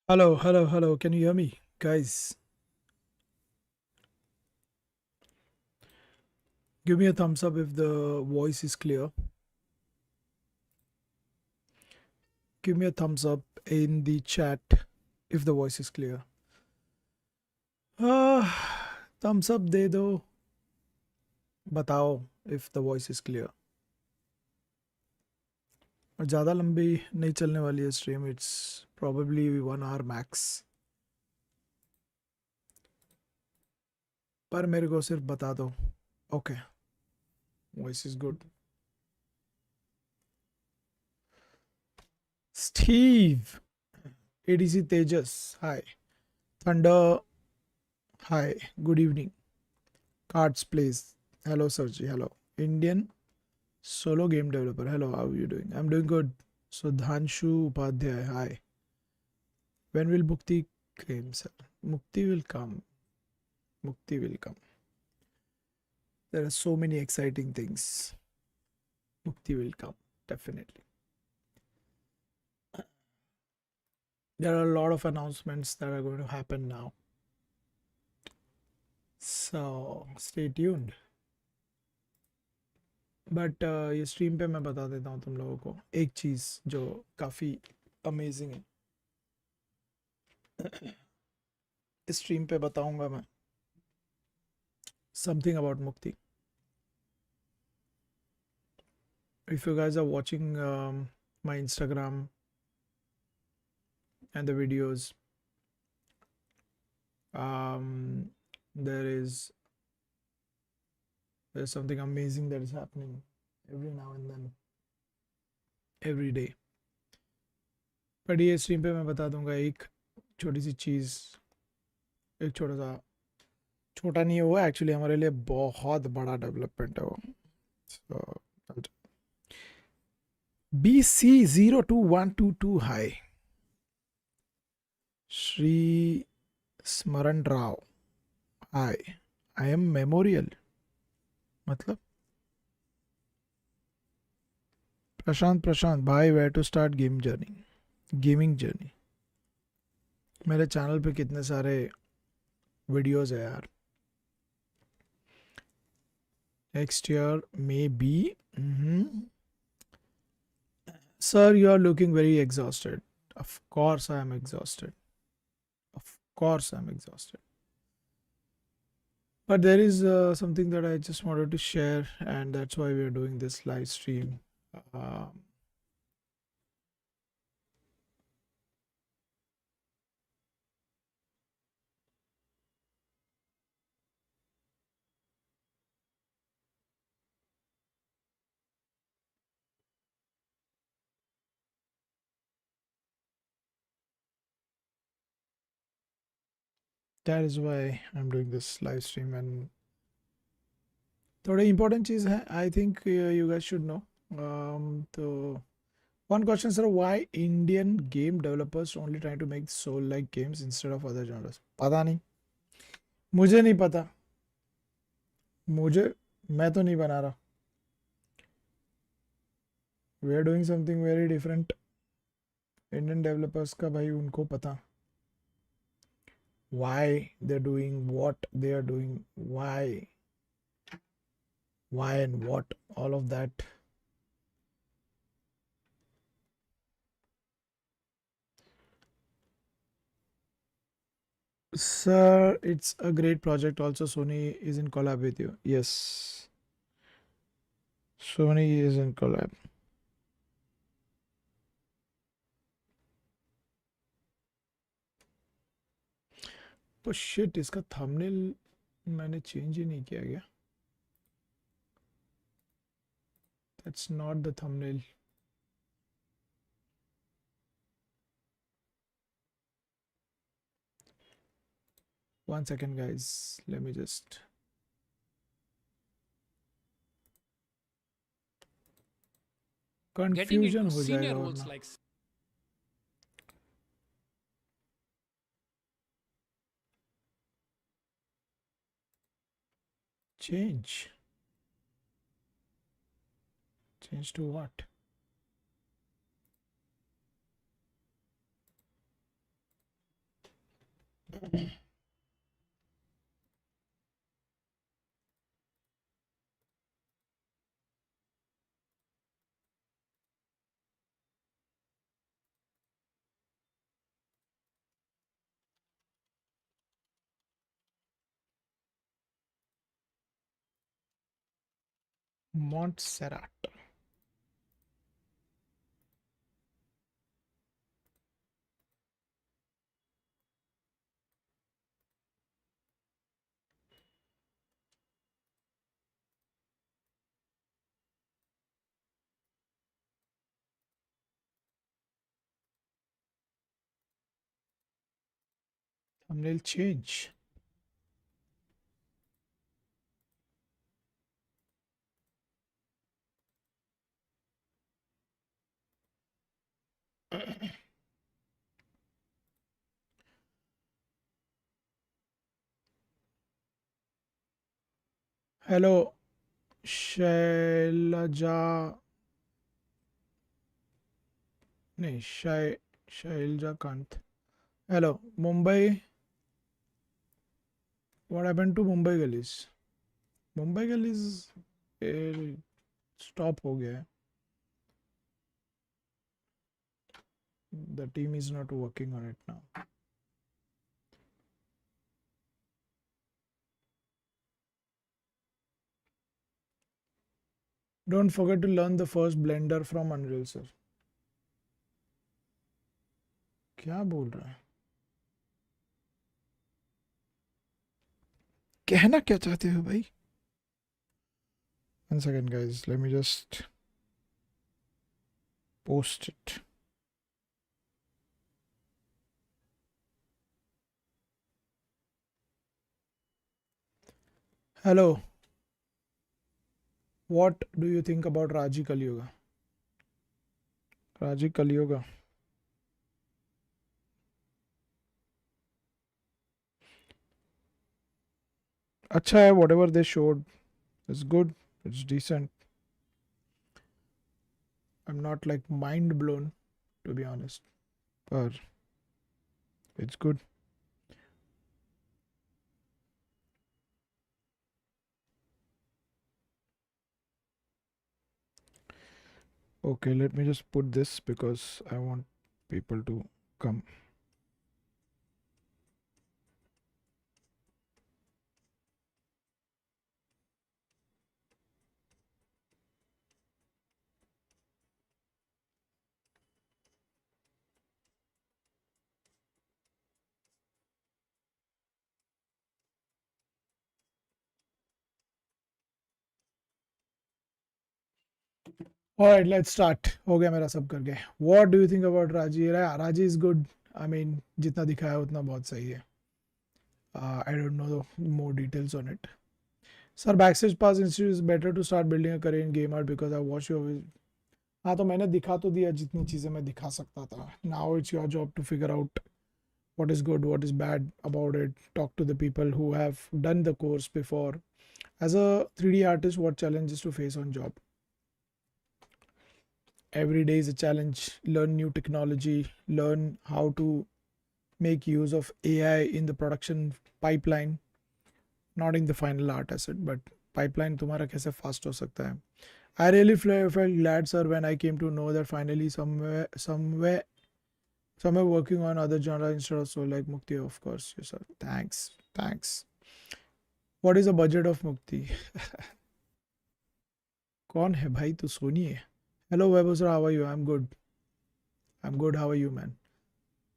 Hello, hello, hello. Can you hear me, guys? Give me a thumbs up if the voice is clear. Give me a thumbs up in the chat if the voice is clear. Thumbs up दे दो. बताओ if the voice is clear. और ज़्यादा लंबी नहीं चलने वाली है stream. It's probably 1 hour max. पर मेरे को सिर्फ बता दो. Okay, voice is good. Steve, ADC Tejas, hi. Thunder, hi. Good evening. Cards, please. Hello, Sergi. Hello. Indian solo game developer. Hello, how are you doing? I'm doing good. So, Dhanshu Upadhyay. Hi. When will Mukti come, sir? Mukti will come. Mukti will come. There are so many exciting things. Mukti will come. Definitely. There are a lot of announcements that are going to happen now. So, stay tuned. But ये stream पे मैं बता देता हूँ तुम लोगों को एक चीज़ जो काफ़ी अमेजिंग है इस स्ट्रीम पे बताऊंगा मैं समथिंग अबाउट मुक्ति if you guys are watching my Instagram and the videos there is there's something amazing that is happening every now and then every day but ये स्ट्रीम पे मैं बता दूंगा एक छोटी सी चीज़ एक छोटा सा छोटा नहीं है वो एक्चुअली हमारे लिए बहुत बड़ा डेवलपमेंट है वो so, BC02122 hi Shri Smaran Rao hi I am memorial मतलब प्रशांत भाई where to start gaming journey मेरे चैनल पे कितने सारे वीडियोस है यार next year may be sir you are looking very exhausted of course I am exhausted of course I am exhausted but there is something that I just wanted to share and that's why we are doing this live stream that is why I'm doing this live stream and थोड़ा important चीज़ है I think you guys should know तो one question sir why Indian game developers only trying to make soul like games instead of other genres पता नहीं मुझे नहीं पता मुझे मैं तो नहीं बना रहा we are doing something very different Indian developers का भाई उनको पता why they're doing what they are doing why and what all of that sir it's a great project also Sony is in collab with you yes Sony is in collab तो shit इसका thumbnail मैंने change ही नहीं किया गया that's not the thumbnail one second guys let me just confusion हो जाएगा वरना like change to what Montserrat. Thumbnail change. Hello, Shailaja. No, Shailaja Kant. Hello, Mumbai. What happened to Mumbai Gullies? Mumbai Gullies stop हो गया है. The team is not working on it now. Don't forget to learn the first blender from Unreal sir. क्या बोल रहा है? कहना क्या चाहते हो भाई? One second guys, let me just post it. Hello. What do you think about Raji Kali Yoga? Raji Kali Yoga. अच्छा है, whatever they showed is good. It's decent. I'm not like mind blown, to be honest, but it's good. Okay, let me just put this because I want people to come. Alright, let's start. हो गया मेरा सब करके. What do you think about Raji? Yeah, Raji is good. I mean, जितना दिखाया उतना बहुत सही है. I don't know more details on it. Sir, Backstage Pass Institute is better to start building a career in game art because I watch your. हाँ तो मैंने दिखा तो दिया जितनी चीज़ें मैं दिखा सकता था. Now it's your job to figure out what is good, what is bad about it. Talk to the people who have done the course before. As a 3D artist, what challenges to face on job? Every day is a challenge. Learn new technology, learn how to make use of AI in the production pipeline, not in the final art asset, but pipeline तुम्हारा कैसे fast हो सकता है. I really felt glad, sir, when I came to know that finally somewhere working on other genre instead of so like Mukti, of course. Yes, sir. Thanks. What is the budget of Mukti? कौन है भाई? तू सोनी है. Hello, Vaibhav sir. How are you? I'm good. How are you, man?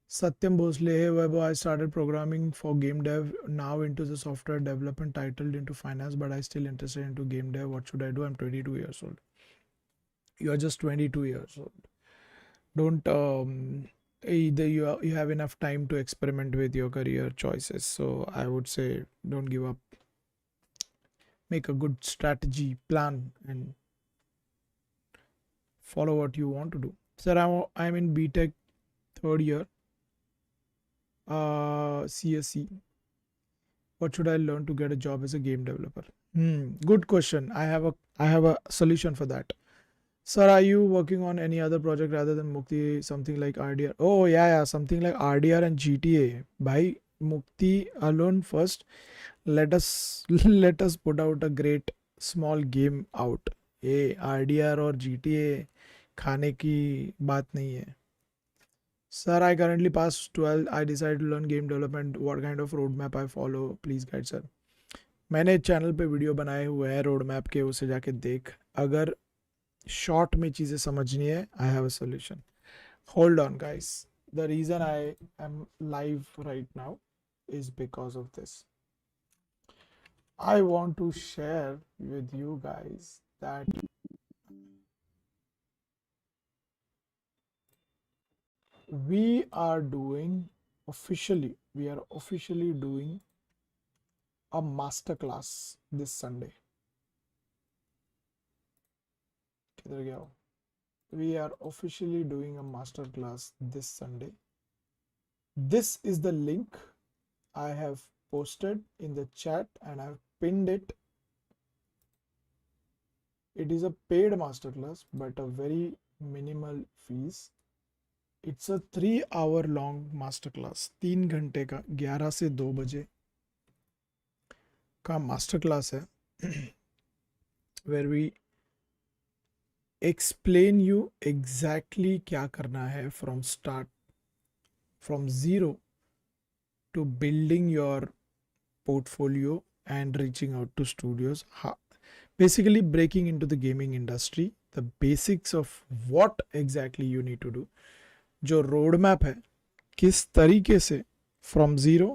Satyam Bhosle. Hey, Vaibhav, I started programming for game dev. Now into the software development, titled into finance, but I still interested into game dev. What should I do? I'm 22 years old. You are just 22 years old. Don't either you have enough time to experiment with your career choices. So I would say don't give up. Make a good strategy plan and follow what you want to do. Sir, I'm in BTech third year. CSC. What should I learn to get a job as a game developer? Good question. I have a solution for that. Sir, are you working on any other project rather than Mukti? Something like RDR? Oh yeah, something like RDR and GTA. Bhai, Mukti alone first. Let us let us put out a great small game out. ये RDR और GTA खाने की बात नहीं है. Sir, I currently passed 12. I decided to learn game development. What kind of roadmap I follow? Please guide sir. मैंने channel पे video बनाए हुए हैं रोड मैप के, उसे जाके देख. अगर शॉर्ट में चीज़ें समझनी है, I have a solution. Hold on guys. The reason I am live right now is because of this. I want to share with you guys that we are officially doing a masterclass this Sunday. किधर गया हो? We are officially doing a masterclass this Sunday. This is the link I have posted in the chat and I've pinned it. It is a paid masterclass but a very minimal fees. It's a 3 hour long masterclass. 3 घंटे का 11 से 2 बजे का masterclass है where we explain you exactly क्या करना है from start, from zero to building your portfolio and reaching out to studios. Basically breaking into the gaming industry, the basics of what exactly you need to do. जो road map है किस तरीके से from zero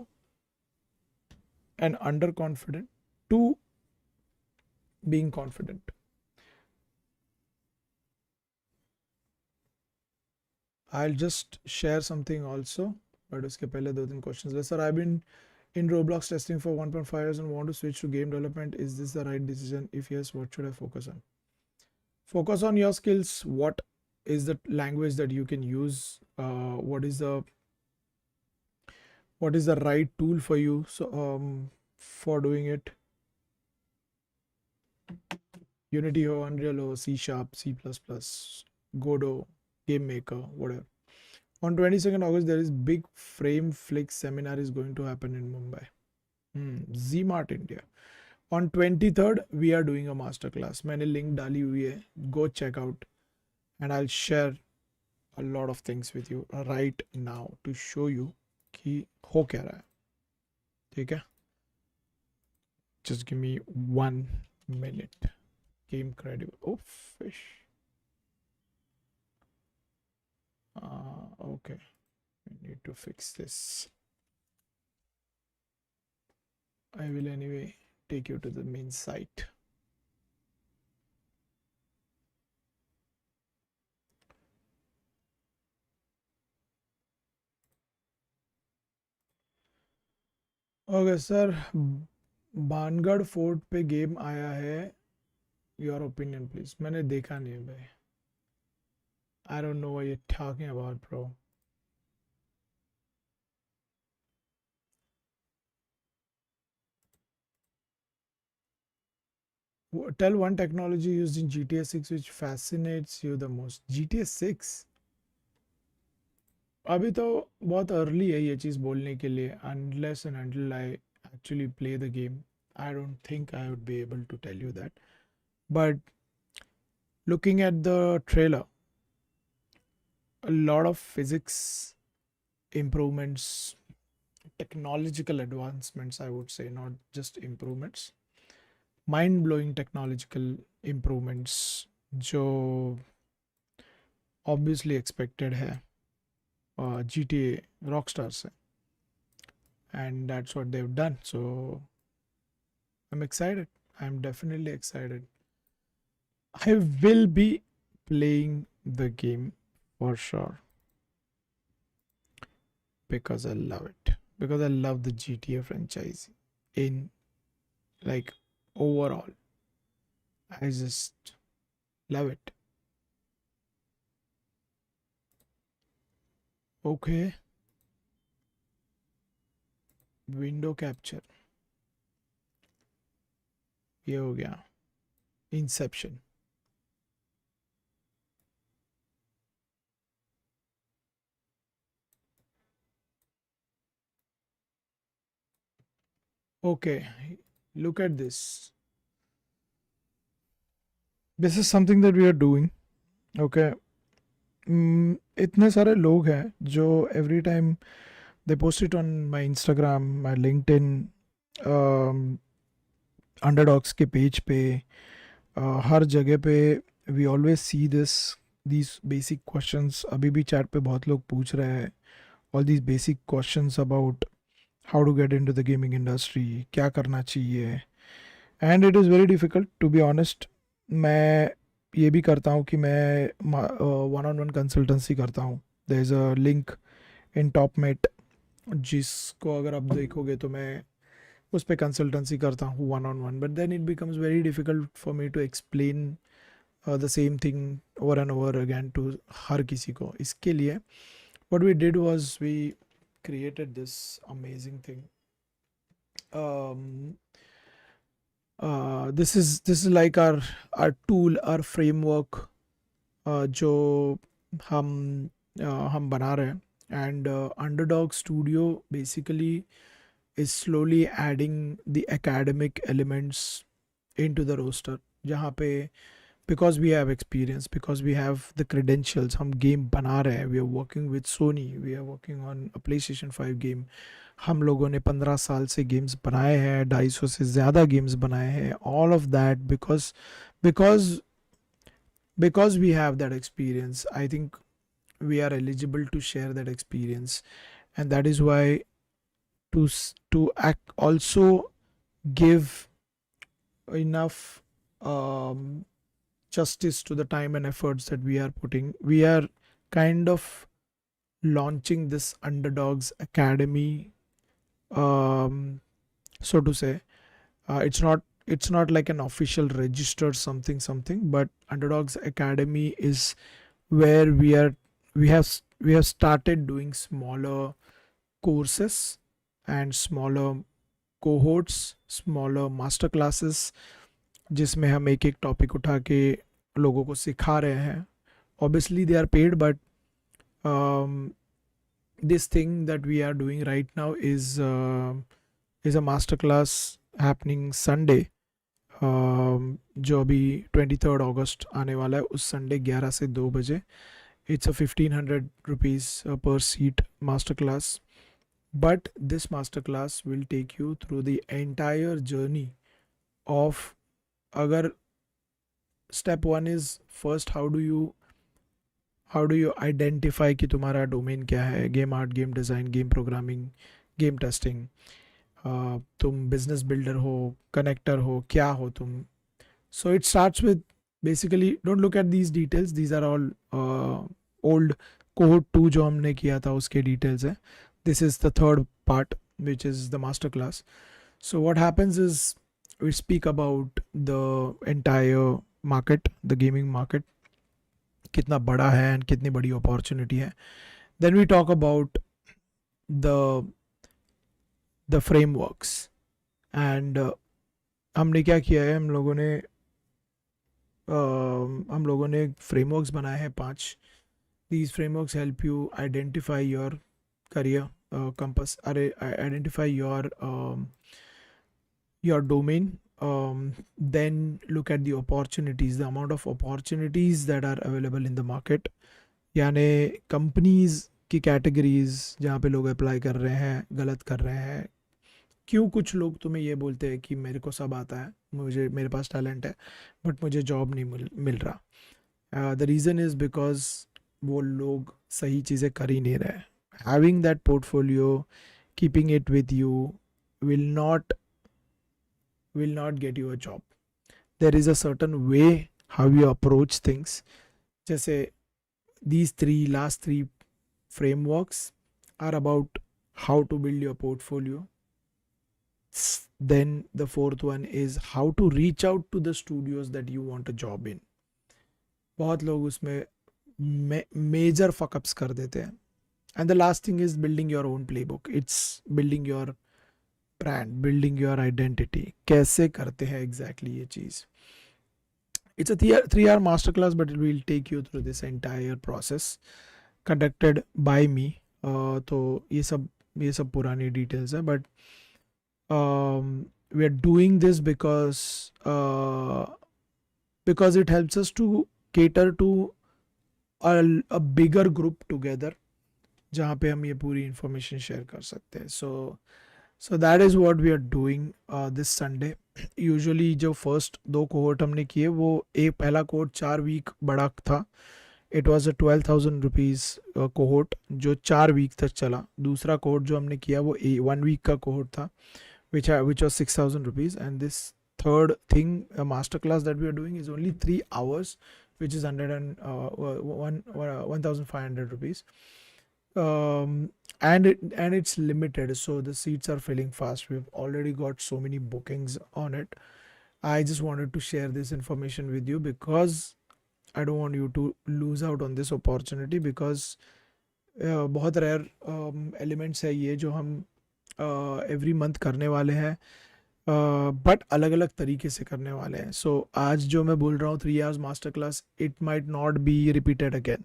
and under confident to being confident. I'll just share something also, but उसके पहले 2-3 questions. Sir, I've been in Roblox testing for 1.5 years and want to switch to game development. Is this the right decision? If yes, what should I focus on? Focus on your skills. What is the language that you can use? What is the right tool for you for doing it? Unity ho, Unreal ho, C Sharp, C++, Godot, Game Maker, whatever. On 22nd August, there is big frame flick seminar is going to happen in Mumbai. Z-Mart India. On 23rd, we are doing a masterclass. मैंने link डाली हुई है. Go check out, and I'll share a lot of things with you right now to show you कि हो क्या रहा है. ठीक है? Just give me 1 minute. Game credible. Oh, fish. Okay. We need to fix this. I will anyway take you to the main site. Okay, sir. Bhangarh fort पे game आया है. Your opinion, please. मैंने देखा नहीं है भाई. I don't know what you're talking about, bro. Tell one technology used in GTA 6 which fascinates you the most. GTA 6? अभी तो बहुत अर्ली है ये चीज़ बोलने के लिए. Unless and until I actually play the game, I don't think I would be able to tell you that. But looking at the trailer, a lot of physics improvements, technological advancements, I would say, not just improvements, mind-blowing technological improvements जो obviously expected है GTA Rockstar से, and that's what they've done. So I'm excited. I'm definitely excited. I will be playing the game for sure because I love it. Because I love the GTA franchise in like overall. I just love it. Okay. Window capture. ये हो गया. Inception. Okay, look at this. This is something that we are doing. Okay. इतने सारे लोग हैं जो every time they post it on my Instagram, my LinkedIn, Underdogs के page पे, हर जगह पे we always see these basic questions. अभी भी चैट पे बहुत लोग पूछ रहे हैं all these basic questions about how to get into the gaming industry, क्या करना चाहिए. And it is very difficult to be honest. मैं ये भी करता हूँ कि मैं वन ऑन वन कंसल्टेंसी करता हूँ. There is a link in Topmate, जिसको अगर आप देखोगे तो मैं उस पर कंसल्टेंसी करता हूँ one on one. But then it becomes very difficult for me to explain the same thing over and over again to हर किसी को. इसके लिए what we did was we created this amazing thing. um, this is like our tool, our framework, जो हम हम बना रहे हैं. And underdog studio basically is slowly adding the academic elements into the roster, जहाँ पे because we have experience, because we have the credentials, हम game बना रहे हैं. We are working with Sony, we are working on a PlayStation 5 game. हम लोगों ने 15 साल से गेम्स बनाए हैं, 250 से ज़्यादा गेम्स बनाए हैं. All of that because because we have that experience. I think we are eligible to share that experience, and that is why to act also give enough justice to the time and efforts that we are putting. We are kind of launching this Underdogs Academy, so to say. It's not like an official registered something, but Underdogs Academy is where we have started doing smaller courses and smaller cohorts, smaller master classes, जिसमें हम एक एक topic उठा के लोगों को सिखा रहे हैं. Obviously they are paid, but this thing that we are doing right now is a masterclass happening Sunday, जो अभी 23rd अगस्त आने वाला है. उस संडे 11 से 2 बजे. It's a 1500 rupees per seat masterclass. But this masterclass will take you through the entire journey of, अगर step 1 is first, how do you identify कि तुम्हारा डोमेन क्या है. Game art, game design, game programming, game testing. तुम business builder हो, connector हो, क्या हो तुम. So it starts with basically, don't look at these details, these are all old code 2 जो हमने किया था उसके डिटेल्स है. This is the third part which is the master class. So what happens is we speak about the entire market, the gaming market, कितना बड़ा है and कितनी बड़ी opportunity है. Then we talk about the frameworks. And हमने क्या किया है, हम लोगों ने frameworks बनाए हैं 5. These frameworks help you identify your career compass, identify your domain, then look at the opportunities, the amount of opportunities that are available in the market. यानी कंपनीज की कैटेगरीज जहाँ पे लोग अप्लाई कर रहे हैं, गलत कर रहे हैं. क्यों कुछ लोग तुम्हें ये बोलते हैं कि मेरे को सब आता है, मेरे पास टैलेंट है, बट मुझे जॉब नहीं मिल रहा. द रीज़न इज़ बिकॉज वो लोग सही चीज़ें कर ही नहीं रहे. Having that portfolio, keeping it with you will not get you a job. There is a certain way how you approach things. जैसे these last three frameworks are about how to build your portfolio. Then the fourth one is how to reach out to the studios that you want a job in. बहुत लोग उसमें major fuck-ups कर देते हैं. And the last thing is building your own playbook. It's building your brand, building your identity. कैसे करते हैं exactly ये चीज़. It's a 3-hour masterclass, but it will take you through this entire process conducted by me. तो ये सब पुरानी details है, but We are doing this because it helps us to cater to a bigger group together, जहाँ पे हम ये पूरी इंफॉर्मेशन शेयर कर सकते हैं. So that is what we are doing this Sunday. Usually जो फर्स्ट दो कोहोर्ट हमने किए वो एक पहला कोहोर्ट 4 वीक बड़ा था. इट वॉज ₹12,000 कोहोर्ट जो 4 वीक तक चला. दूसरा कोहोर्ट जो हमने किया वो 1 वीक का कोहोर्ट था which was ₹6,000, and this third thing, a master class that we are doing, is only 3 hours, which is 1,500 rupees. And it's limited, so the seats are filling fast. We've already got so many bookings on it. I just wanted to share this information with you because I don't want you to lose out on this opportunity, because बहुत rare elements है ये जो हम every month करने वाले हैं, but अलग अलग तरीके से करने वाले हैं. सो आज जो मैं बोल रहा हूँ 3 hours master class, it might not be repeated again.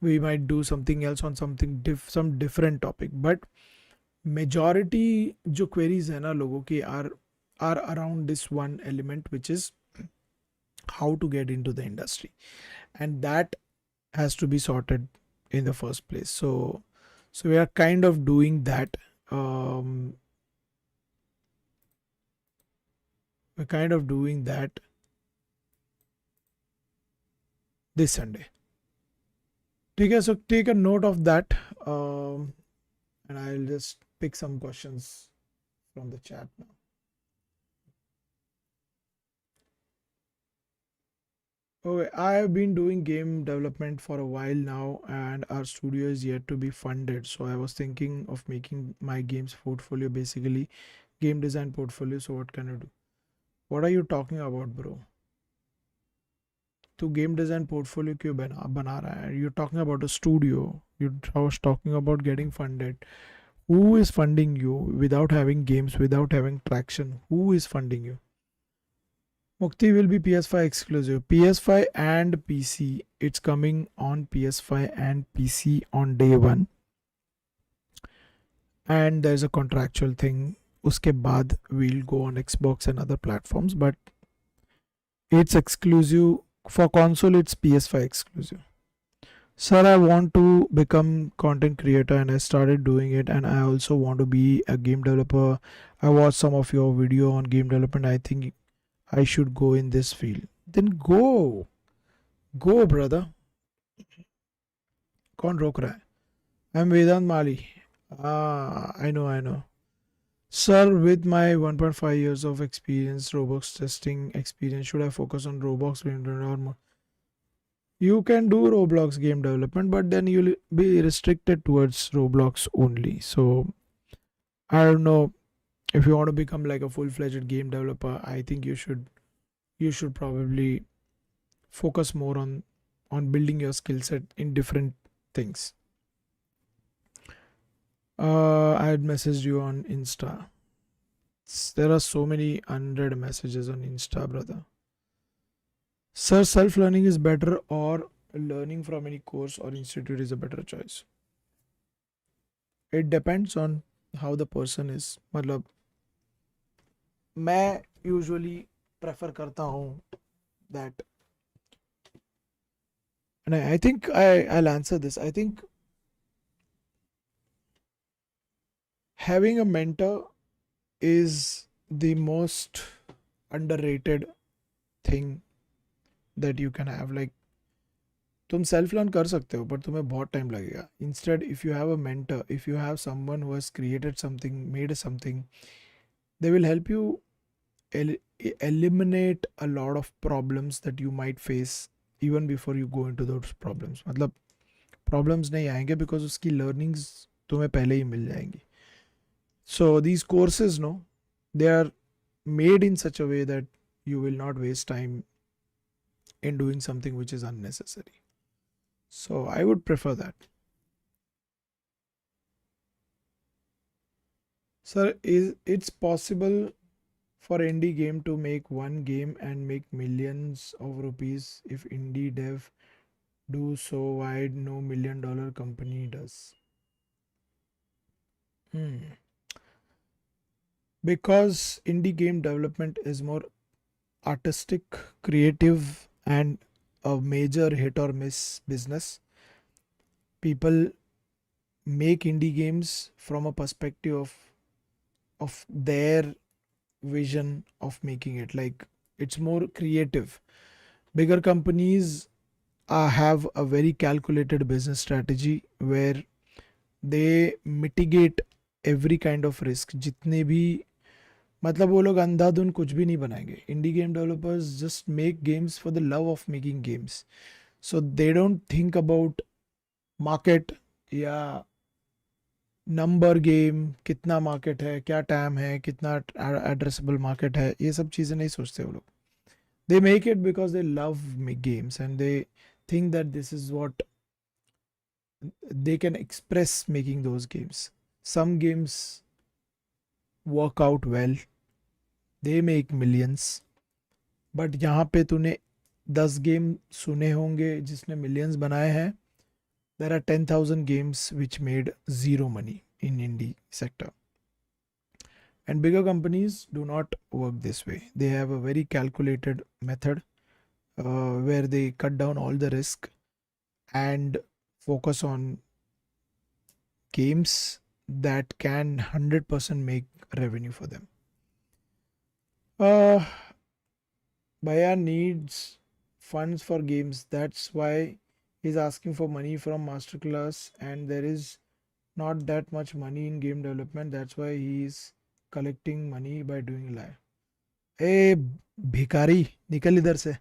We might do something else on some different topic, but majority जो queries है ना लोगों की are around this one element, which is how to get into the industry, and that has to be sorted in the first place. So we are kind of doing that. We're kind of doing that this Sunday. Okay, so take a note of that, and I'll just pick some questions from the chat now. Okay, I have been doing game development for a while now, and our studio is yet to be funded. So I was thinking of making my games portfolio, basically game design portfolio. So what can I do? What are you talking about, bro? तो game design portfolio क्यों बना रहा है? You talking about a studio, you was talking about getting funded. Who is funding you without having games, without having traction? Who is funding you? Mukti will be PS5 exclusive. PS5 and PC. It's coming on PS5 and PC on day one. And there's a contractual thing. Uske baad we'll go on Xbox and other platforms, but it's exclusive. For console, it's PS5 exclusive. Sir, I want to become content creator and I started doing it, and I also want to be a game developer. I watched some of your video on game development. I think I should go in this field. Then go brother. कौन रोक रहा है? I'm Vedant Mali. I know. Sir, with my 1.5 years of experience, Roblox testing experience, should I focus on Roblox or more? You can do Roblox game development, but then you'll be restricted towards Roblox only. So I don't know, if you want to become like a full-fledged game developer, I think you should probably focus more on building your skill set in different things. I had messaged you on Insta. There are so many unread messages on Insta, brother. Sir, self-learning is better or learning from any course or institute is a better choice? It depends on how the person is. मतलब मैं usually prefer करता हूँ that, and I think I'll answer this. I think having a mentor is the most underrated thing that you can have. Like, तुम self learn कर सकते हो पर तुम्हें बहुत टाइम लगेगा. Instead if you have a mentor, if you have someone who has created something, made something, they will help you eliminate a lot of problems that you might face even before you go into those problems. मतलब problems नहीं आएंगे because उसकी learnings तुम्हें पहले ही मिल जाएंगी. So these courses, no, they are made in such a way that you will not waste time in doing something which is unnecessary. So I would prefer that. Sir, is it's possible for indie game to make one game and make millions of rupees? If indie dev do so, why no $1 million company does? Because indie game development is more artistic, creative, and a major hit or miss business. People make indie games from a perspective of their vision of making it. Like, it's more creative. Bigger companies have a very calculated business strategy where they mitigate every kind of risk. जितने भी मतलब वो लोग अंधाधुन कुछ भी नहीं बनाएंगे. Indie game developers just make games for the love of making games. So they don't think about market या नंबर गेम कितना मार्केट है, क्या टाइम है, कितना एड्रेसेबल मार्केट है, ये सब चीज़ें नहीं सोचते वो लोग. They make it because they love games and they think that this is what they can express making those games. Some games work out well, they make millions, but यहाँ पे तूने 10 गेम सुने होंगे जिसने मिलियंस बनाए हैं. There are 10,000 games which made zero money in indie sector. And bigger companies do not work this way. They have a very calculated method where they cut down all the risk and focus on games that can 100% make revenue for them. Bhaiya needs funds for games. That's why he's asking for money from Masterclass, and there is not that much money in game development. That's why he's collecting money by doing live. ए भिखारी निकल इधर से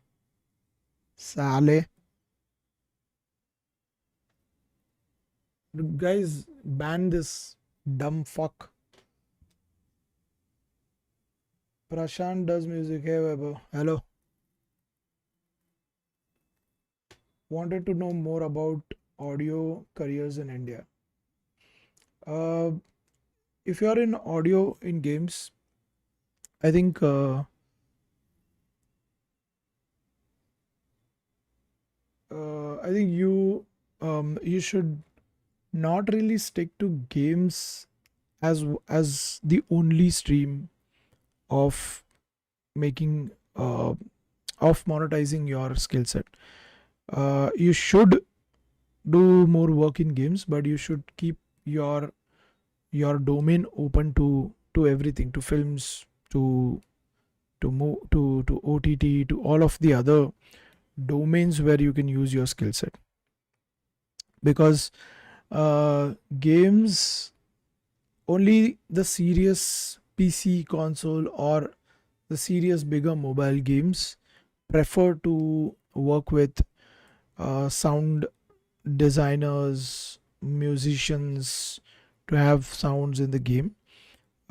साले. Guys, ban this dumb fuck. Prashant does music. Hey Vaibhav, hello. Wanted to know more about audio careers in India. If you are in audio in games, I think you should not really stick to games as the only stream of making of monetizing your skill set. You should do more work in games, but you should keep your domain open to everything, to films, to OTT, to all of the other domains where you can use your skill set. Because games, only the serious PC console or the serious bigger mobile games prefer to work with sound designers, musicians to have sounds in the game.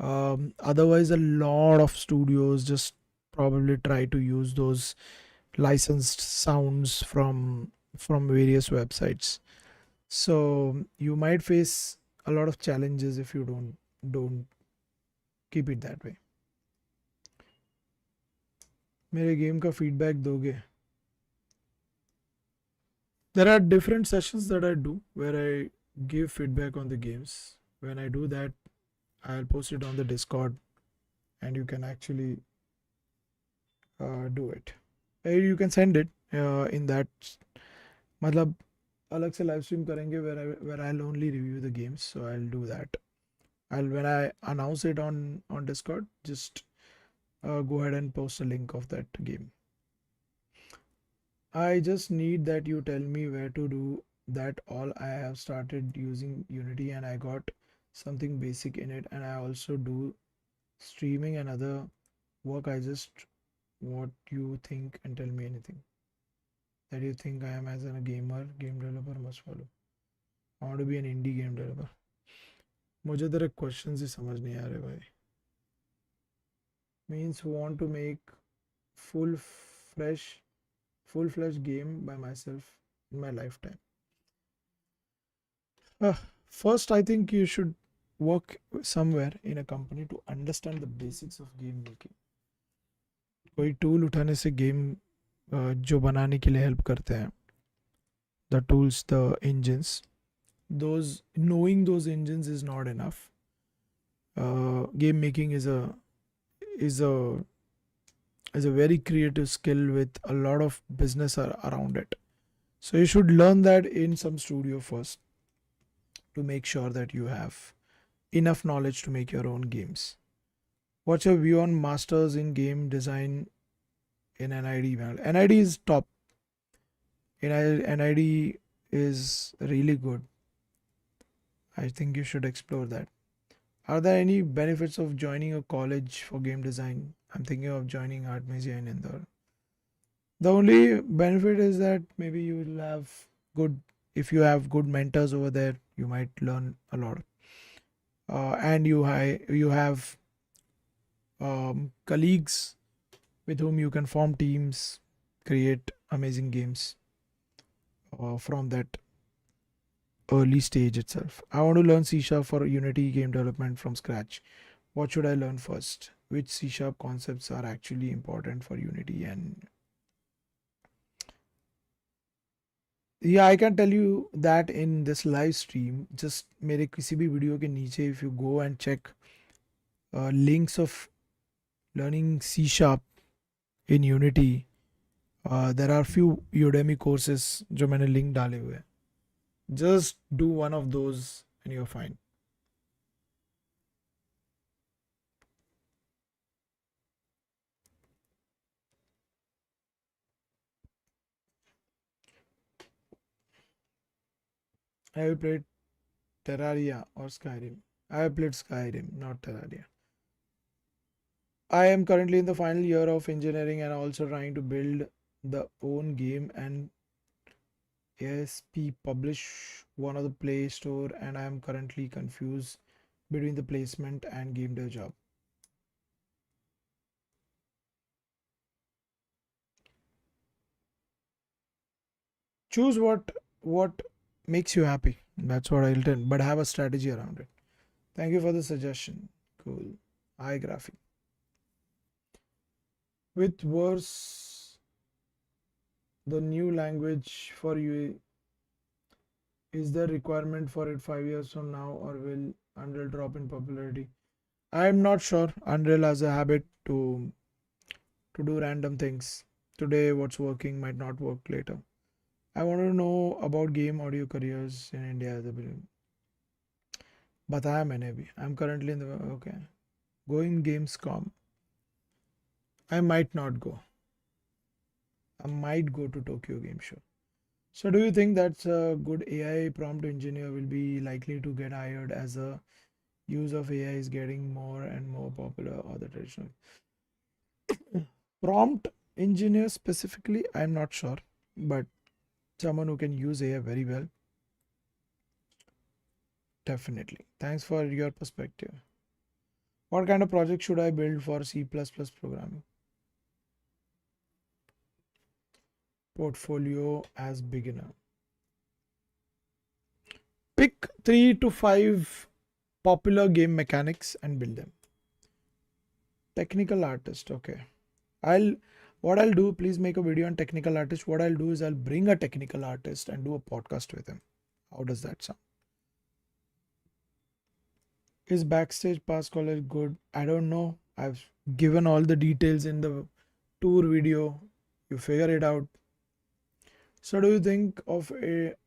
Otherwise, a lot of studios just probably try to use those licensed sounds from various websites. So you might face a lot of challenges if you don't keep it that way. मेरे game का feedback दोगे? There are different sessions that I do where I give feedback on the games. When I do that, I'll post it on the Discord and you can actually do it. You can send it in that. मतलब अलग से live stream करेंगे where I'll only review the games. So I'll do that. When I announce it on Discord, just go ahead and post a link of that game. I just need that you tell me where to do that. All I have started using Unity and I got something basic in it, and I also do streaming and other work. I just what you think and tell me anything that you think I am as a game developer must follow. I want to be an indie game developer. मुझे तेरे question ही समझ नहीं आ रहे भाई. Means want to make full-fledged game by myself in my lifetime. First, I think you should work somewhere in a company to understand the basics of game making. कोई tool उठाने से game जो बनाने के लिए हेल्प करते हैं, the tools, the engines, knowing those engines is not enough. Game making is a is a very creative skill with a lot of business around it. So you should learn that in some studio first to make sure that you have enough knowledge to make your own games. What's your view on masters in game design in NID? Well, NID is top. NID is really good. I think you should explore that. Are there any benefits of joining a college for game design? I'm thinking of joining Artemisia in Indore. The only benefit is that maybe you will have good, if you have good mentors over there, you might learn a lot. And you have colleagues with whom you can form teams, create amazing games from that early stage itself. I want to learn C Sharp for Unity game development from scratch. What should I learn first? Which C Sharp concepts are actually important for Unity? And yeah, I can tell you that in this live stream, just मेरे किसी भी video के नीचे if you go and check links of learning C Sharp in Unity, there are few Udemy courses जो मैंने link डाले हुए हैं. Just do one of those and you're fine. Have you played Terraria or Skyrim? I have played Skyrim, not Terraria. I am currently in the final year of engineering and also trying to build the own game and ASP publish one of the Play Store, and I am currently confused between the placement and game dev job. Choose what makes you happy. That's what I'll tell, but have a strategy around it. Thank you for the suggestion. Cool. iGraphic. With verse, the new language for you, is there requirement for it 5 years from now, or will Unreal drop in popularity? I am not sure. Unreal has a habit to do random things. Today, what's working might not work later. I want to know about game audio careers in India as a film. बताया मैंने भी. I'm currently in the okay. Going Gamescom. I might not go. I might go to Tokyo Game Show. So do you think that's a good AI prompt engineer will be likely to get hired as a use of AI is getting more and more popular or the traditional prompt engineer specifically? I'm not sure, but someone who can use AI very well, definitely. Thanks for your perspective. What kind of project should I build for C++ programming? Portfolio as beginner. Pick 3 to 5 popular game mechanics and build them. Technical artist, okay. I'll what I'll do, please make a video on technical artist. What I'll do is I'll bring a technical artist and do a podcast with him. How does that sound? Is backstage pass college good? I don't know. I've given all the details in the tour video. You figure it out. So do you think of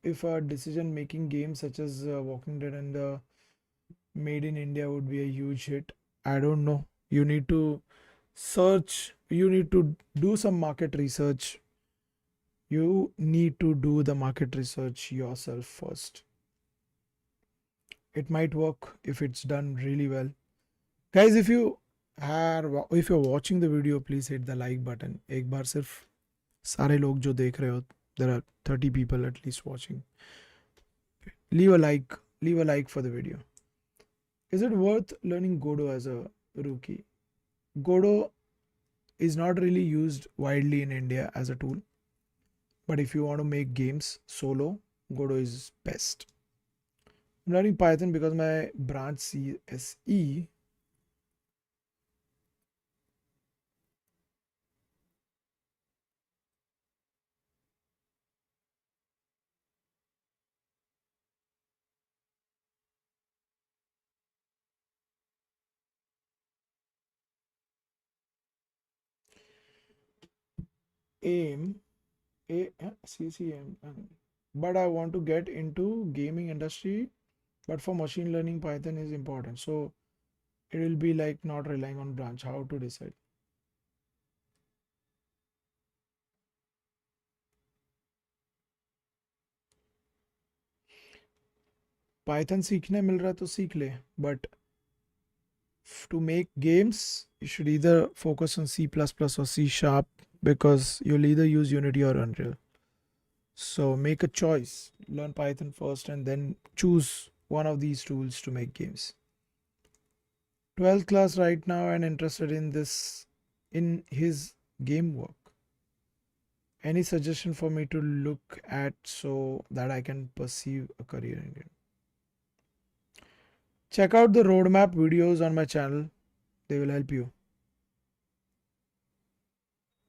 if a decision making game such as Walking Dead and the Made in India would be a huge hit? I don't know. You need to search, you need to do some market research. You need to do the market research yourself first. It might work if it's done really well. Guys, if you're watching the video, please hit the like button. एक बार सिर्फ सारे लोग जो देख रहे हो, there are 30 people at least watching. Leave a like for the video. Is it worth learning Godot as a rookie? Godot is not really used widely in India as a tool, but if you want to make games solo, Godot is best. I'm learning Python because my branch CSE aim CCM, but I want to get into gaming industry. But for machine learning, Python is important. So it will be like not relying on branch. How to decide? Python सीखने मिल रहा तो सीख ले. But to make games, you should either focus on C++ plus plus or C sharp because you'll either use Unity or Unreal. So make a choice. Learn Python first and then choose one of these tools to make games. 12th class right now and interested in this in his game work. Any suggestion for me to look at so that I can pursue a career in it? Check out the roadmap videos on my channel. They will help you.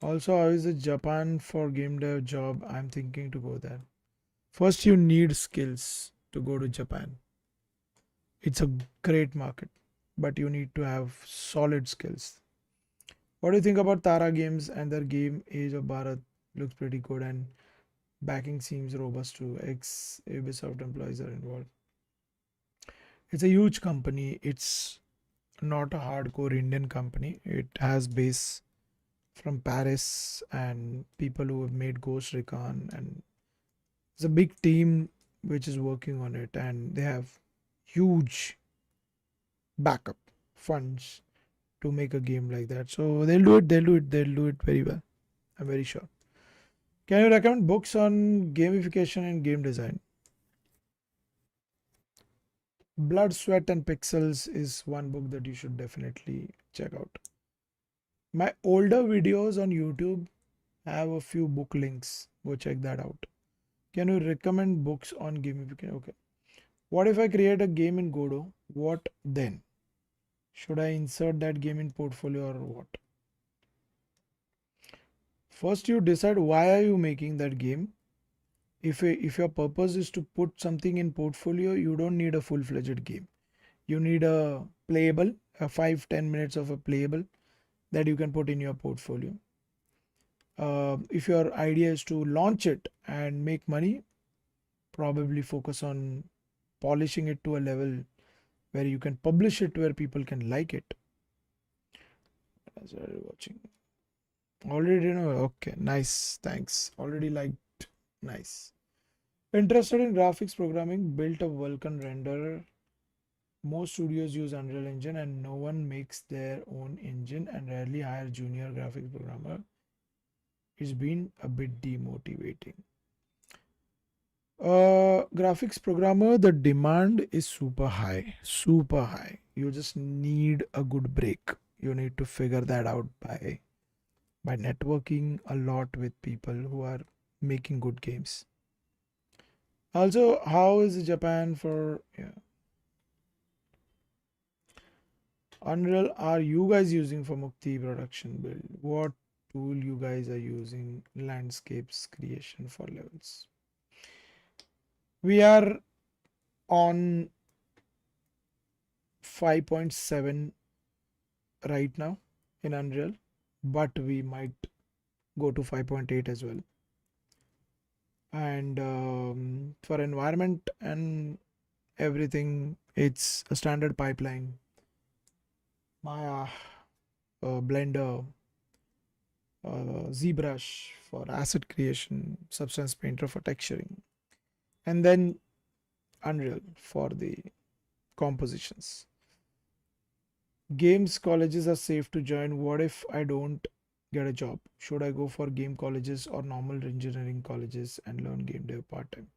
Also, how is the Japan for game dev job? I'm thinking to go there. First, you need skills to go to Japan. It's a great market, but you need to have solid skills. What do you think about Tara Games and their game Age of Bharat? Looks pretty good and backing seems robust too. Ex Ubisoft employees are involved. It's a huge company. It's not a hardcore Indian company. It has base from Paris and people who have made Ghost Recon, and it's a big team which is working on it, and they have huge backup funds to make a game like that. So they'll do it, they'll do it, they'll do it very well. I'm very sure. Can you recommend books on gamification and game design? Blood, Sweat, and Pixels is one book that you should definitely check out. My older videos on YouTube have a few book links. Go check that out. Can you recommend books on gamification? Okay. What if I create a game in Godot? What then? Should I insert that game in portfolio or what? First, you decide why are you making that game. If your purpose is to put something in portfolio, you don't need a full-fledged game. You need a playable, a 5-10 minutes of a playable that you can put in your portfolio. If your idea is to launch it and make money, probably focus on polishing it to a level where you can publish it where people can like it. As I watching. Already know. Okay, nice. Thanks. Already liked. Nice. Interested in graphics programming, built a Vulkan renderer. Most studios use Unreal Engine and no one makes their own engine and rarely hire junior graphics programmer. It's been a bit demotivating. Graphics programmer, the demand is super high, super high. You just need a good break. You need to figure that out by networking a lot with people who are making good games. Also, how is Japan for Unreal are you guys using for Mukti production build? What tool you guys are using landscapes creation for levels? We are on 5.7 right now in Unreal, but we might go to 5.8 as well. And for environment and everything, it's a standard pipeline. Maya, Blender, ZBrush for asset creation, Substance Painter for texturing, and then Unreal for the compositions. Games colleges are safe to join. What if I don't get a job? Should I go for game colleges or normal engineering colleges and learn game dev part time?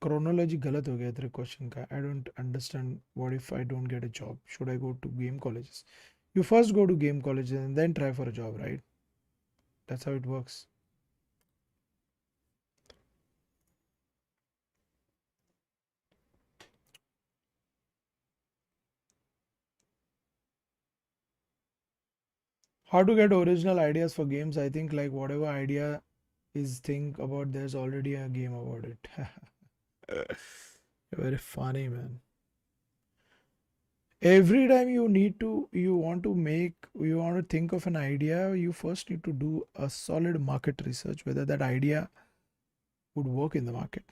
Chronology गलत हो गया तेरे question का. I don't understand. What if I don't get a job? Should I go to game colleges? You first go to game colleges and then try for a job, right? That's how it works. How to get original ideas for games? I think like whatever idea is think about, there's already a game about it. You're very funny, man. Every time you want to think of an idea, you first need to do a solid market research whether that idea would work in the market.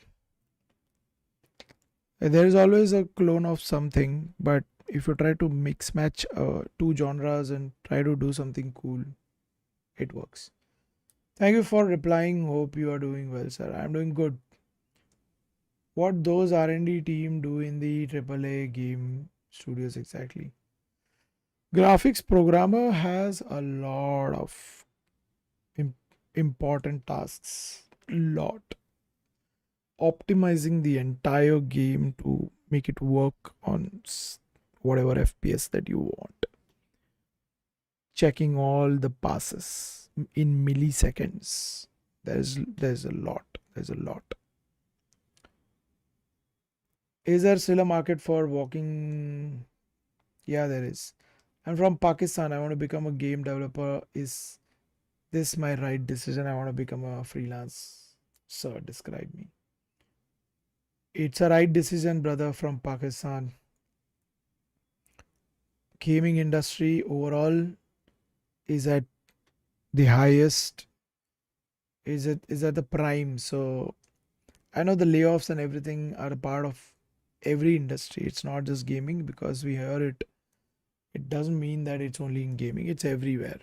There is always a clone of something, but if you try to mix match two genres and try to do something cool, it works. Thank you for replying. Hope you are doing well, sir. I'm doing good. What those R&D team do in the AAA game studios exactly? Graphics programmer has a lot of important tasks. Lot. Optimizing the entire game to make it work on whatever FPS that you want. Checking all the passes in milliseconds. There's a lot. There's a lot. Is there still a market for walking? Yeah, there is. I'm from Pakistan. I want to become a game developer. Is this my right decision? I want to become a freelance. Sir, describe me. It's a right decision, brother, from Pakistan. Gaming industry overall is at the highest, is at the prime. So I know the layoffs and everything are a part of every industry. It's not just gaming because we hear it. It doesn't mean that it's only in gaming. It's everywhere.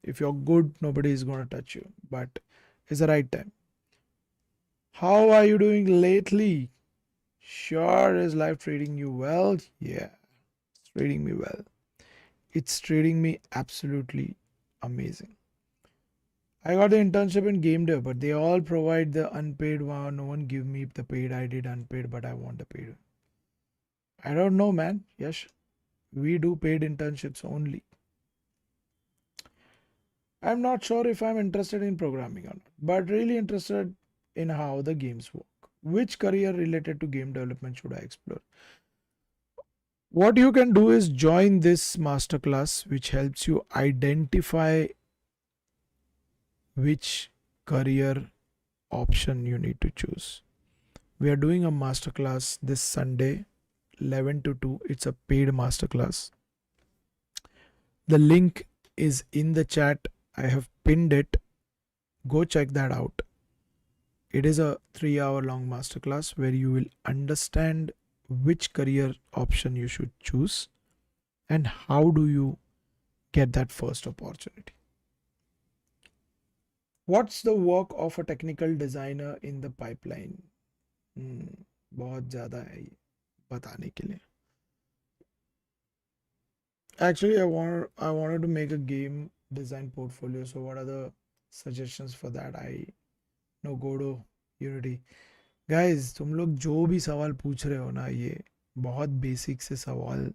If you're good, nobody is going to touch you. But it's the right time. How are you doing lately? Sure, is life treating you well? Yeah, it's treating me well. It's treating me absolutely amazing. I got the internship in game dev, but they all provide the unpaid one. No one give me the paid. I did unpaid, but I want the paid. I don't know, man. Yes, we do paid internships only. I'm not sure if I'm interested in programming or not, but really interested in how the games work. Which career related to game development should I explore? What you can do is join this masterclass, which helps you identify which career option you need to choose. We are doing a masterclass this Sunday, 11 to 2. It's a paid masterclass. The link is in the chat. I have pinned it. Go check that out. It is a 3-hour long masterclass where you will understand which career option you should choose and how do you get that first opportunity. What's the work of a technical designer in the pipeline? बहुत ज़्यादा है ये बताने के लिए. Actually, I wanted to make a game design portfolio. So what are the suggestions for that? I know Godo, Unity. Guys, तुम लोग जो भी सवाल पूछ रहे हो ना, ये बहुत बेसिक से सवाल,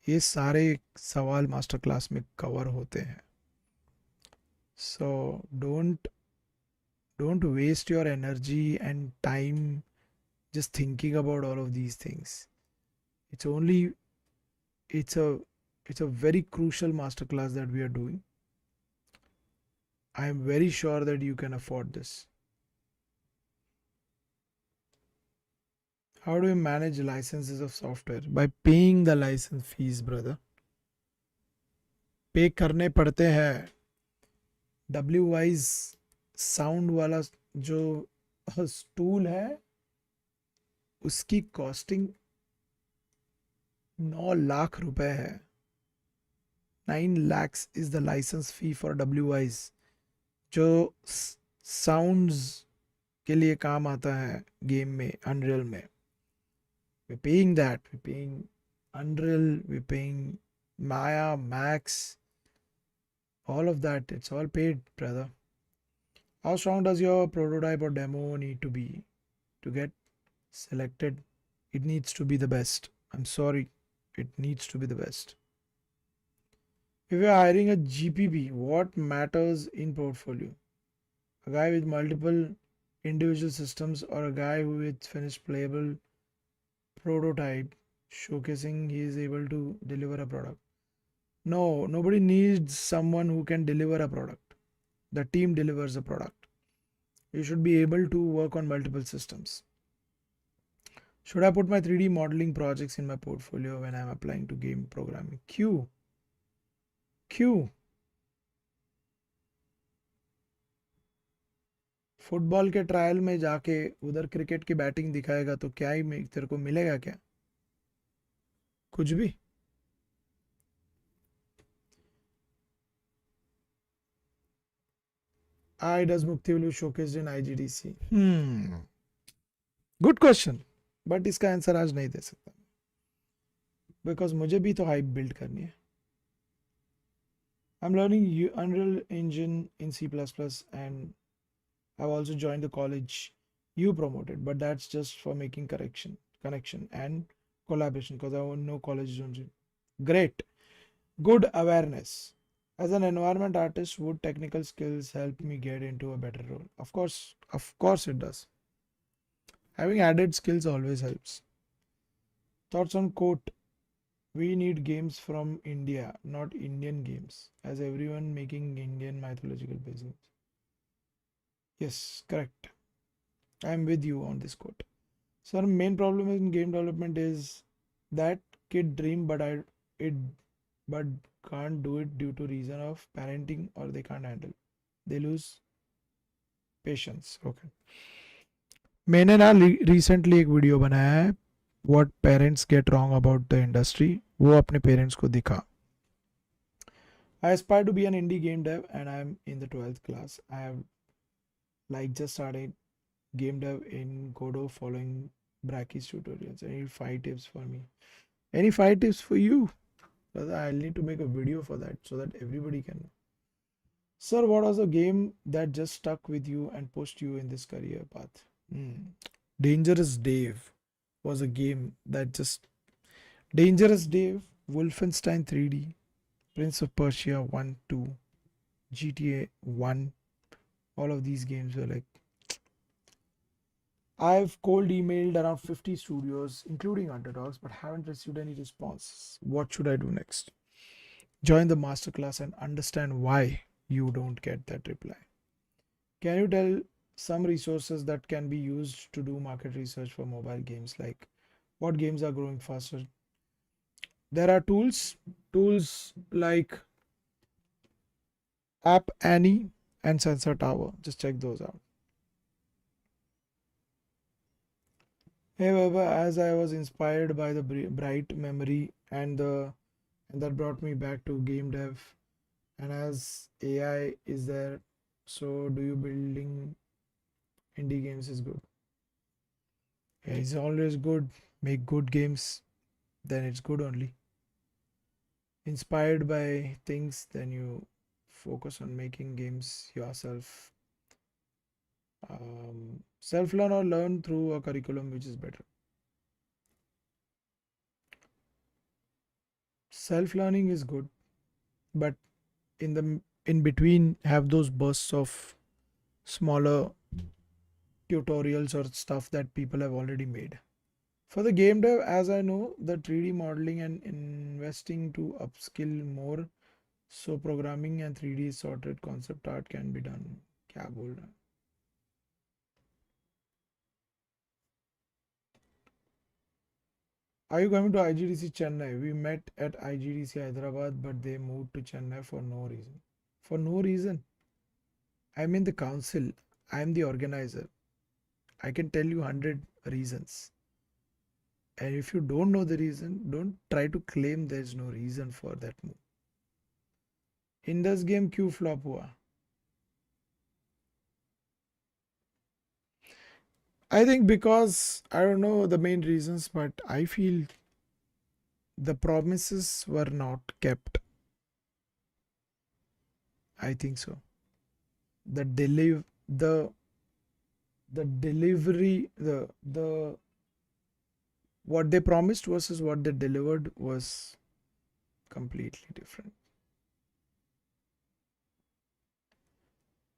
ये सारे सवाल मास्टर क्लास में कवर होते हैं. So don't waste your energy and time just thinking about all of these things. It's only it's a very crucial masterclass that we are doing. I am very sure that you can afford this. How do you manage licenses of software? By paying the license fees, brother. पे करने पड़ते हैं. WWise sound वाला जो stool है उसकी costing 9 lakh रुपए है. 9 lakhs is the license fee for WWise जो साउंड्स के लिए काम आता है गेम में, अनरियल में. We're paying that. We're paying Unreal. We're paying Maya, Max, all of that. It's all paid, brother. How strong does your prototype or demo need to be to get selected? It needs to be the best. I'm sorry. It needs to be the best. If you're hiring a GPP, what matters in portfolio? A guy with multiple individual systems or a guy with finished playable prototype showcasing he is able to deliver a product? No, nobody needs someone who can deliver a product. The team delivers a product. You should be able to work on multiple systems. Should I put my 3D modeling projects in my portfolio when I'm applying to game programming? Q football के trial में जाके उधर cricket की batting दिखाएगा तो क्या ही तेरे को मिलेगा क्या? कुछ भी. I does Mukti will be showcased in IGDC? Good question. But इसका आंसर आज नहीं दे सकता बिकॉज मुझे भी तो हाइप बिल्ड करनी है. I'm learning Unreal Engine in C++ and I've also joined the college you promoted, but that's just for making connection and collaboration because I want no college zones. Great. Good awareness. As an environment artist, would technical skills help me get into a better role? Of course it does. Having added skills always helps. Thoughts on quote, we need games from India, not Indian games, as everyone making Indian mythological business. Yes, correct. I am with you on this quote. So our main problem in game development is that kid dream it but can't do it due to reason of parenting or they can't handle. They lose patience. Okay. मैंने ना recently एक video बनाया है what parents get wrong about the industry. वो अपने parents को दिखा. I aspire to be an indie game dev and I am in the 12th class. I have like just started game dev in Godot following Bracky's tutorials. Any 5 tips for me? Any 5 tips for you? I'll need to make a video for that so that everybody can know. Sir, what was a game that just stuck with you and pushed you in this career path? Dangerous Dave was a game that just. Dangerous Dave, Wolfenstein 3D, Prince of Persia 1, 2, GTA 1. All of these games were like. I've cold emailed around 50 studios, including Underdogs, but haven't received any responses. What should I do next? Join the masterclass and understand why you don't get that reply. Can you tell some resources that can be used to do market research for mobile games, like what games are growing faster? There are tools like App Annie and Sensor Tower. Just check those out. Hey Vaibhav, as I was inspired by the bright memory and that brought me back to game dev, and as AI is there, so do you building indie games is good? Yeah, it's always good. Make good games, then it's good only. Inspired by things, then you focus on making games yourself. Self-learn or learn through a curriculum, which is better. Self-learning is good, but in between have those bursts of smaller tutorials or stuff that people have already made. For the game dev, as I know, the 3D modeling and investing to upskill more, so programming and 3D sorted concept art can be done. क्या बोल रहा है? Are you coming to IGDC Chennai? We met at IGDC Hyderabad, but they moved to Chennai for no reason. For no reason. I'm in the council. I'm the organizer. I can tell you 100 reasons. And if you don't know the reason, don't try to claim there's no reason for that move. Indus game क्यों flop हुआ? I think because I don't know the main reasons, but I feel the promises were not kept. I think so. The delivery, the what they promised versus what they delivered was completely different.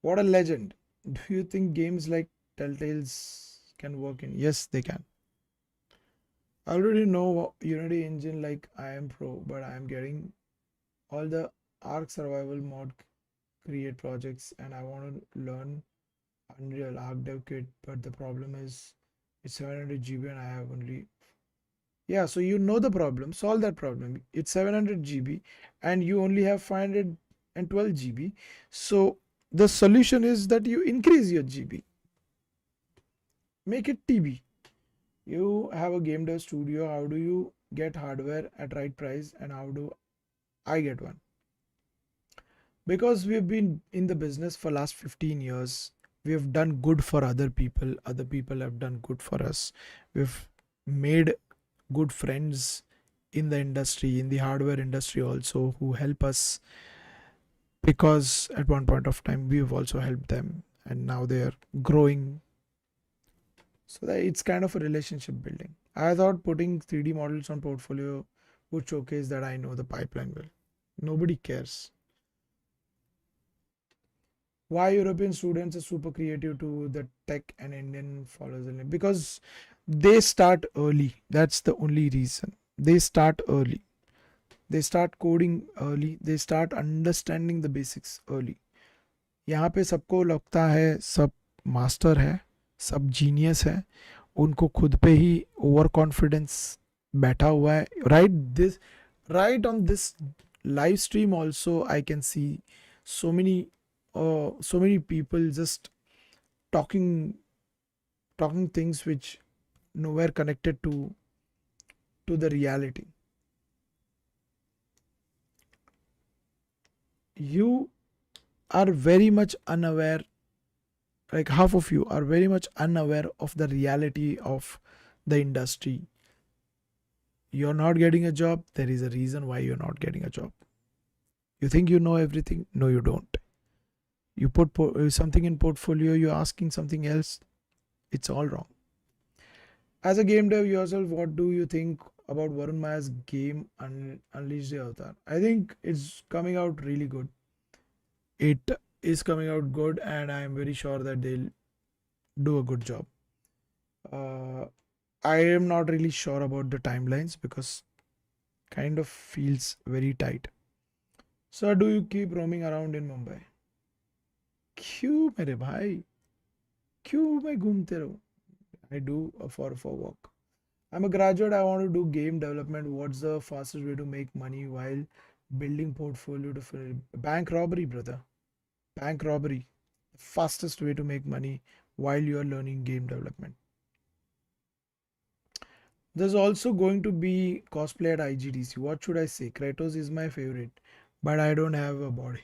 What a legend. Do you think games like Telltale's can work in? Yes, they can. I already know Unity engine like I am pro, but I am getting all the Ark survival mod create projects and I want to learn Unreal Arc Dev Kit, but the problem is It's 700 GB and I have only. Yeah, so you know the problem, solve that problem. It's 700 GB and you only have 512 GB. So the solution is that you increase your GB, make it TB. You have a game dev studio. How do you get hardware at right price and how do I get one? Because we've been in the business for last 15 years, we have done good for other people have done good for us, we've made good friends in the industry, in the hardware industry also, who help us because at one point of time we've also helped them and now they're growing. So that it's kind of a relationship building. I thought putting 3D models on portfolio would showcase that I know the pipeline well. Nobody cares. Why European students are super creative to the tech and Indian followers? Because they start early. That's the only reason. They start early. They start coding early. They start understanding the basics early. यहाँ पे सबको लगता है सब master है, सब genius है, उनको खुद पे ही ओवर कॉन्फिडेंस बैठा हुआ है. Right on this live stream also I can see so many people just talking things which nowhere connected to the reality. You are very much unaware, like half of you are very much unaware of the reality of the industry. You're not getting a job, there is a reason why you're not getting a job. You think you know everything, no you don't. You put something in portfolio, you're asking something else, it's all wrong. As a game dev yourself, what do you think about Varun Maya's game Unleash the Avatar? I think it's coming out really good. It is coming out good, and I am very sure that they'll do a good job. I am not really sure about the timelines because kind of feels very tight. So do you keep roaming around in Mumbai? क्यों मेरे भाई, क्यों मैं घूमते रहूं? I do for work. I'm a graduate. I want to do game development. What's the fastest way to make money while building portfolio to fill? Bank robbery, brother. Bank robbery. Fastest way to make money while you are learning game development. There's also going to be cosplay at IGDC. What should I say? Kratos is my favorite, but I don't have a body.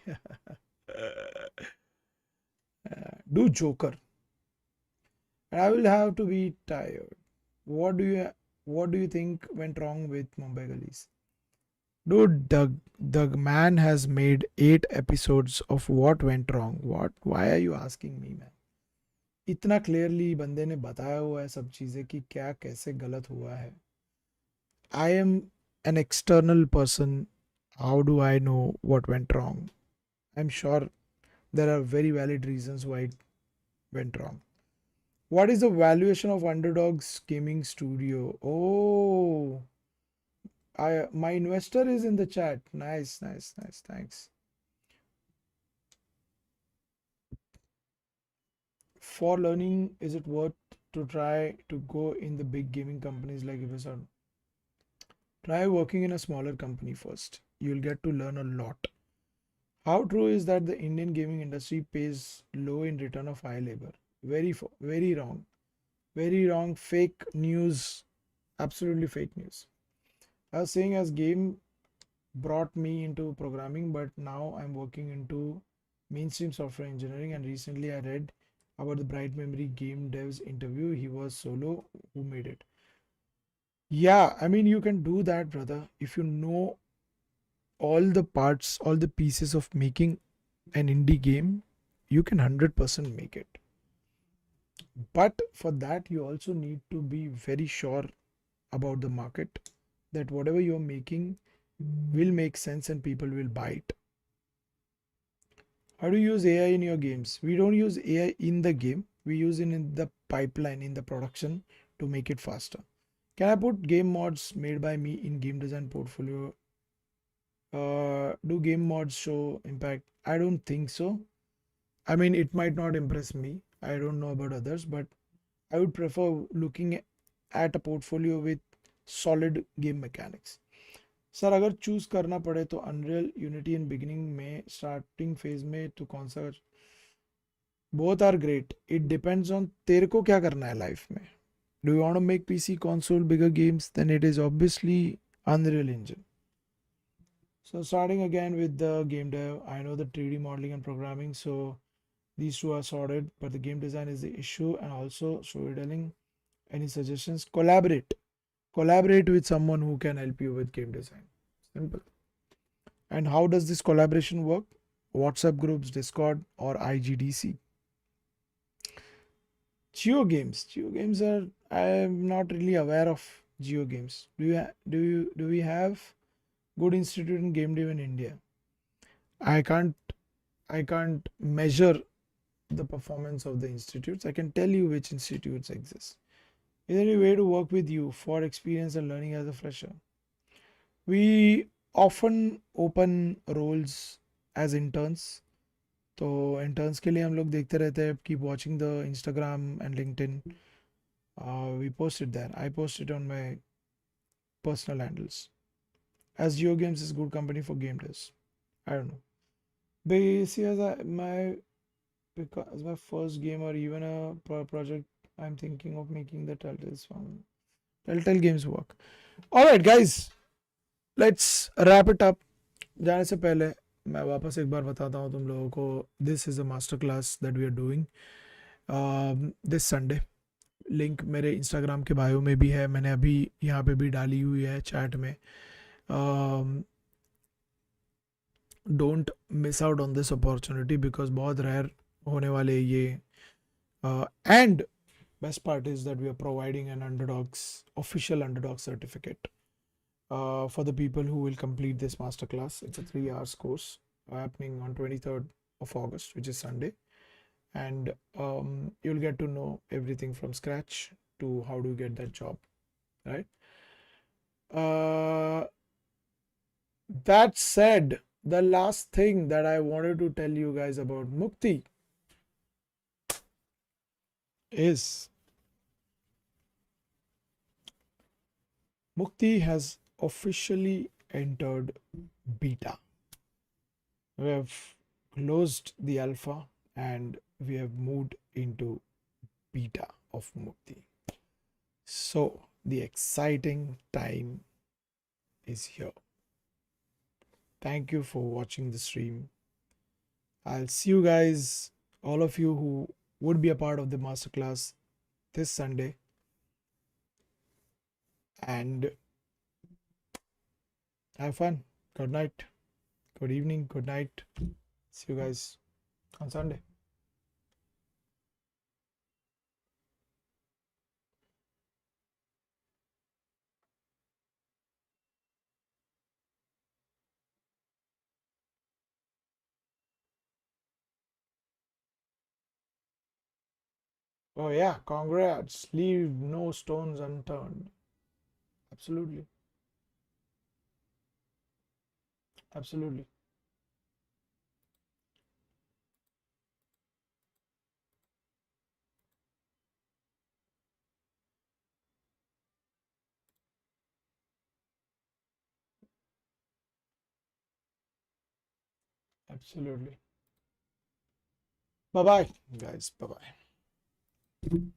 Do Joker. I will have to be tired. What do you think went wrong with Mumbai Gullies? Dude, the man has made 8 episodes of what went wrong. What? Why are you asking me, man? इतना clearly बंदे ने बताया हुआ है सब चीज़ें कि क्या कैसे गलत हुआ है. I am an external person. How do I know what went wrong? I'm sure there are very valid reasons why it went wrong. What is the valuation of Underdog's gaming studio? Oh, my investor is in the chat. Nice, nice, nice. Thanks. For learning, is it worth to try to go in the big gaming companies like Ubisoft? Try working in a smaller company first. You'll get to learn a lot. How true is that the Indian gaming industry pays low in return of high labor? Very wrong. Very wrong. Fake news. Absolutely fake news. I was saying as game brought me into programming, but now I'm working into mainstream software engineering. And recently I read about the Bright Memory game dev's interview. He was solo who made it. Yeah, I mean, you can do that, brother, if you know all the parts, all the pieces of making an indie game, you can 100% make it. But for that, you also need to be very sure about the market, that whatever you're making will make sense and people will buy it. How do you use AI in your games? We don't use AI in the game, we use it in the pipeline, in the production to make it faster. Can I put game mods made by me in game design portfolio? Do game mods show impact? I don't think so. I mean, it might not impress me. I don't know about others, but I would prefer looking at a portfolio with solid game mechanics. Sir अगर choose करना पड़े तो Unreal Unity in beginning में starting phase में तो कौन सा? Both are great, it depends on तेरे को क्या करना है लाइफ में. Do you want to make PC console bigger games, then it is obviously Unreal engine. So starting again with the game dev, I know the 3D modeling and programming, so these two are sorted, but the game design is the issue, and also storytelling. Any suggestions? Collaborate with someone who can help you with game design. Simple. And how does this collaboration work? WhatsApp groups, Discord, or IGDC? Geo games are, I am not really aware of geo games. Do we have good institute in game dev in India? I can't I can't measure the performance of the institutes. I can tell you which institutes exist. Is there any way to work with you for experience and learning as a fresher? We often open roles as interns. तो interns के लिए हम लोग देखते रहते हैं. Keep watching the Instagram and LinkedIn. We posted there. I posted on my personal handles. As Geo Games is good company for game devs. I don't know. Basically, because my first game or even a project, I'm thinking of making the Telltale's one. Telltale games work. All right, guys, let's wrap it up. जाने से पहले मैं वापस एक बार बताता हूँ तुम लोगों को. This is a master class that we are doing this Sunday. Link मेरे इंस्टाग्राम के बायो में भी है, मैंने अभी यहाँ पे भी डाली हुई है चैट में. Don't miss out on this opportunity because बहुत रेयर होने वाले ये. And best part is that we are providing an Underdogs official underdog certificate for the people who will complete this masterclass. It's a 3 hours course happening on 23rd of August, which is Sunday. And you'll get to know everything from scratch to how to get that job, right? Uh, that said, the last thing that I wanted to tell you guys about Mukti is Mukti has officially entered beta. We have closed the alpha and we have moved into beta of Mukti. So the exciting time is here. Thank you for watching the stream. I'll see you guys, all of you who would be a part of the masterclass this Sunday. And have fun. Good night. Good evening. Good night. See you guys on Sunday. Oh, yeah. Congrats. Leave no stones unturned. Absolutely. Absolutely. Absolutely. Bye bye, guys. Bye bye.